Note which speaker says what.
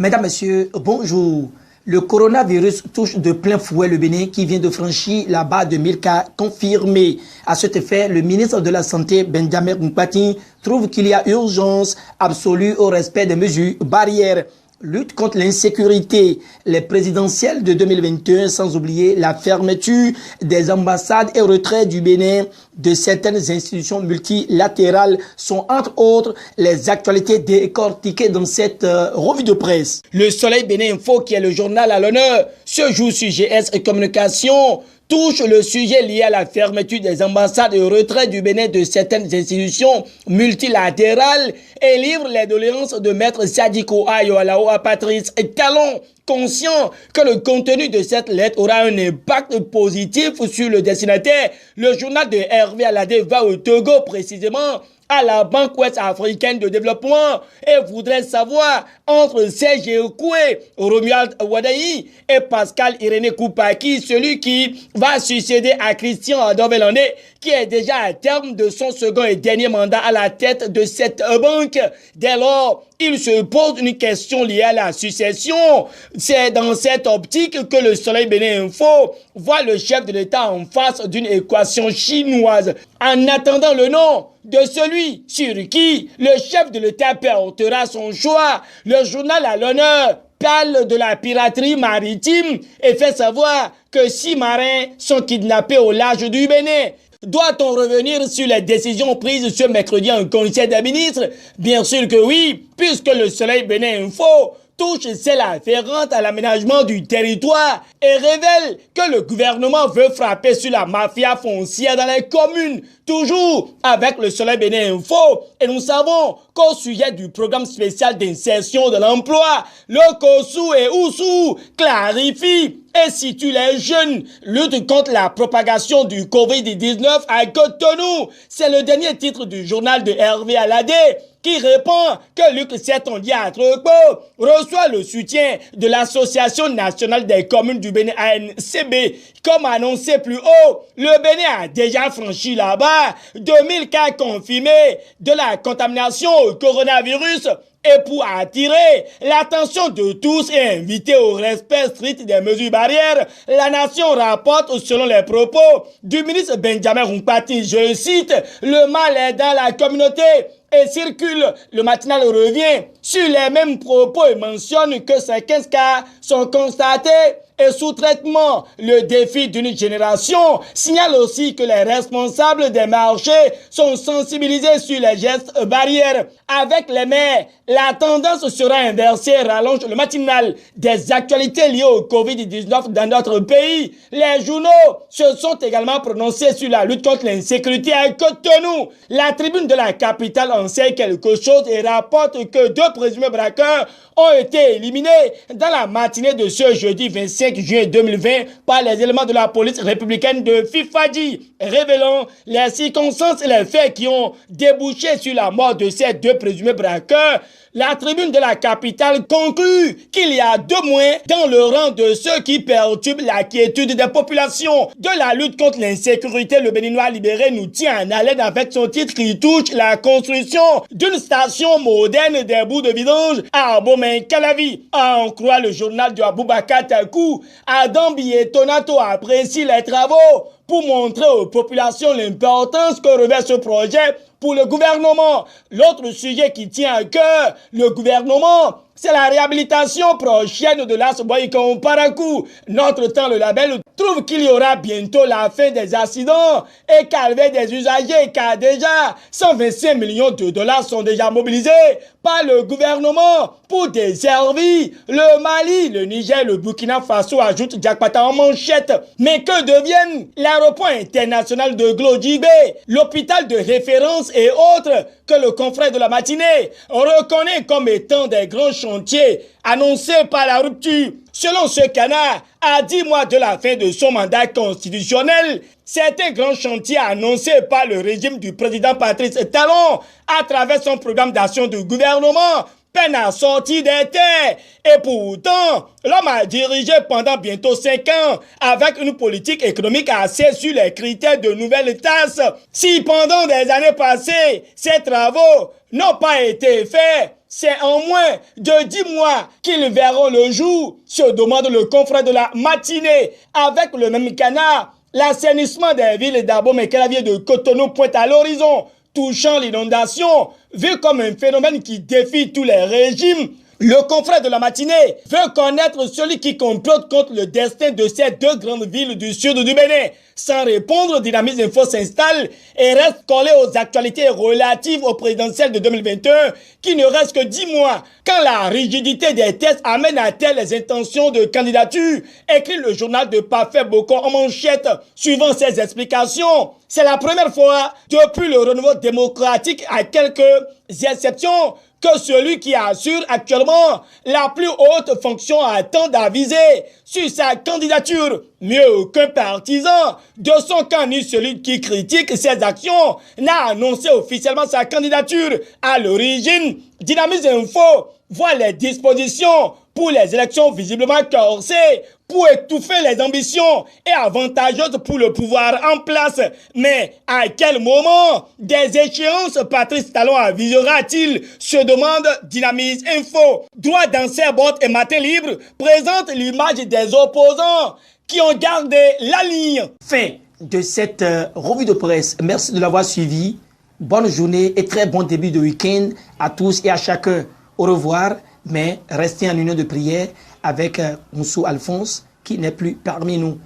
Speaker 1: Mesdames, Messieurs, bonjour. Le coronavirus touche de plein fouet le Bénin qui vient de franchir la barre de 1000 cas confirmés. À cet effet, le ministre de la Santé, Benjamin Nkpati, trouve qu'il y a urgence absolue au respect des mesures barrières. Lutte contre l'insécurité, les présidentielles de 2021, sans oublier la fermeture des ambassades et retrait du Bénin de certaines institutions multilatérales sont entre autres les actualités décortiquées dans cette revue de presse. Le Soleil Bénin Info, qui est le journal à l'honneur, ce jour sur GS Communication, touche le sujet lié à la fermeture des ambassades et au retrait du Bénin de certaines institutions multilatérales et livre les doléances de Maître Sadiko Ayoalao à Patrice Talon, conscient que le contenu de cette lettre aura un impact positif sur le destinataire. Le journal de Hervé Alade va au Togo précisément à la Banque Ouest Africaine de Développement et voudrait savoir entre Serge Ekoué, Romuald Wadaï et Pascal Irénée Koupaki, celui qui va succéder à Christian Adovelande, qui est déjà à terme de son second et dernier mandat à la tête de cette banque. Dès lors, il se pose une question liée à la succession. C'est dans cette optique que le Soleil Bénin Info voit le chef de l'État en face d'une équation chinoise. En attendant le nom de celui sur qui le chef de l'État portera son choix, le journal à l'honneur parle de la piraterie maritime et fait savoir que 6 marins sont kidnappés au large du Bénin. Doit-on revenir sur les décisions prises ce mercredi en conseil des ministres? Bien sûr que oui, puisque le Soleil Bénin Info touche celle afférente à l'aménagement du territoire et révèle que le gouvernement veut frapper sur la mafia foncière dans les communes, toujours avec le Soleil Bénin Info. Et nous savons qu'au sujet du programme spécial d'insertion de l'emploi, le COSU et OUSU clarifie et situe les jeunes, lutte contre la propagation du Covid-19 à Cotonou. C'est le dernier titre du journal de Hervé Alade, qui répond que Luc Sertondier à Trocpo reçoit le soutien de l'Association nationale des communes du Bénin ANCB. Comme annoncé plus haut, le Bénin a déjà franchi là-bas 2000 cas confirmés de la contamination au coronavirus. Et pour attirer l'attention de tous et inviter au respect strict des mesures barrières, la nation rapporte selon les propos du ministre Benjamin Nkpati, je cite, « Le mal est dans la communauté » et circule. Le matinal revient sur les mêmes propos et mentionne que ces 15 cas sont constatés et sous traitement. Le défi d'une génération signale aussi que les responsables des marchés sont sensibilisés sur les gestes barrières. Avec les maires, la tendance sera inversée, rallonge le matinal des actualités liées au Covid-19 dans notre pays. Les journaux se sont également prononcés sur la lutte contre l'insécurité à Cotonou. La tribune de la capitale en sait quelque chose et rapporte que 2 présumés braqueurs ont été éliminés dans la matinée de ce jeudi 25 juin 2020 par les éléments de la police républicaine de Fifadi, révélant les circonstances et les faits qui ont débouché sur la mort de ces 2 présumés braqueurs. La tribune de la capitale conclut qu'il y a 2 moins dans le rang de ceux qui perturbent la quiétude des populations. De la lutte contre l'insécurité, le Béninois libéré nous tient en haleine avec son titre qui touche la construction d'une station moderne des bouts de vidange à Abomey-Calavi. À en croire le journal de Aboubakar Takou, Adam Bietonato apprécie les travaux pour montrer aux populations l'importance que revêt ce projet pour le gouvernement. L'autre sujet qui tient à cœur le gouvernement, c'est la réhabilitation prochaine de l'As Boycon Parakou. Notre temps, le label trouve qu'il y aura bientôt la fin des accidents et calmer des usagers car déjà 125 millions de dollars sont déjà mobilisés par le gouvernement pour desservir le Mali, le Niger, le Burkina Faso, ajoute Diakpata en manchette. Mais que deviennent l'aéroport international de Glodjibé, l'hôpital de référence et autres que le confrère de la matinée reconnaît comme étant des grands chantiers annoncés par la rupture? Selon ce canard, à 10 mois de la fin de son mandat constitutionnel, certains grands chantiers annoncés par le régime du président Patrice Talon à travers son programme d'action de gouvernement
Speaker 2: peine à sortir des terres. Et pourtant, l'homme a dirigé pendant bientôt 5 ans avec une politique économique assez sur les critères de nouvelles tasses. Si pendant des années passées, ces travaux n'ont pas été faits, c'est en moins de 10 mois qu'ils verront le jour, se demande le confrère de la matinée. Avec le même canard, l'assainissement des villes d'Abomey et de Cotonou pointe à l'horizon, touchant l'inondation, vu comme un phénomène qui défie tous les régimes. Le confrère de la matinée veut connaître celui qui complote contre le destin de ces 2 grandes villes du sud du Bénin. Sans répondre, Dynamisme Info s'installe et reste collé aux actualités relatives au présidentiel de 2021 qui ne reste que 10 mois. Quand la rigidité des tests amène à telle les intentions de candidature, écrit le journal de Parfait Bocon en manchette. Suivant ses explications, c'est la première fois depuis le renouveau démocratique à quelques exceptions que celui qui assure actuellement la plus haute fonction attend d'aviser sur sa candidature. Mieux qu'un partisan, de son camp ni celui qui critique ses actions n'a annoncé officiellement sa candidature. À l'origine, Dynamisme Info voit les dispositions pour les élections visiblement corsées pour étouffer les ambitions et avantageuses pour le pouvoir en place. Mais à quel moment des échéances Patrice Talon avisera-t-il, se demande Dynamisme Info. Droit dans ses bottes et matin libre présente l'image des opposants qui ont gardé la ligne.
Speaker 1: Fin de cette revue de presse. Merci de l'avoir suivi. Bonne journée et très bon début de week-end à tous et à chacun. Au revoir, mais restez en union de prière avec Moussou Alphonse qui n'est plus parmi nous.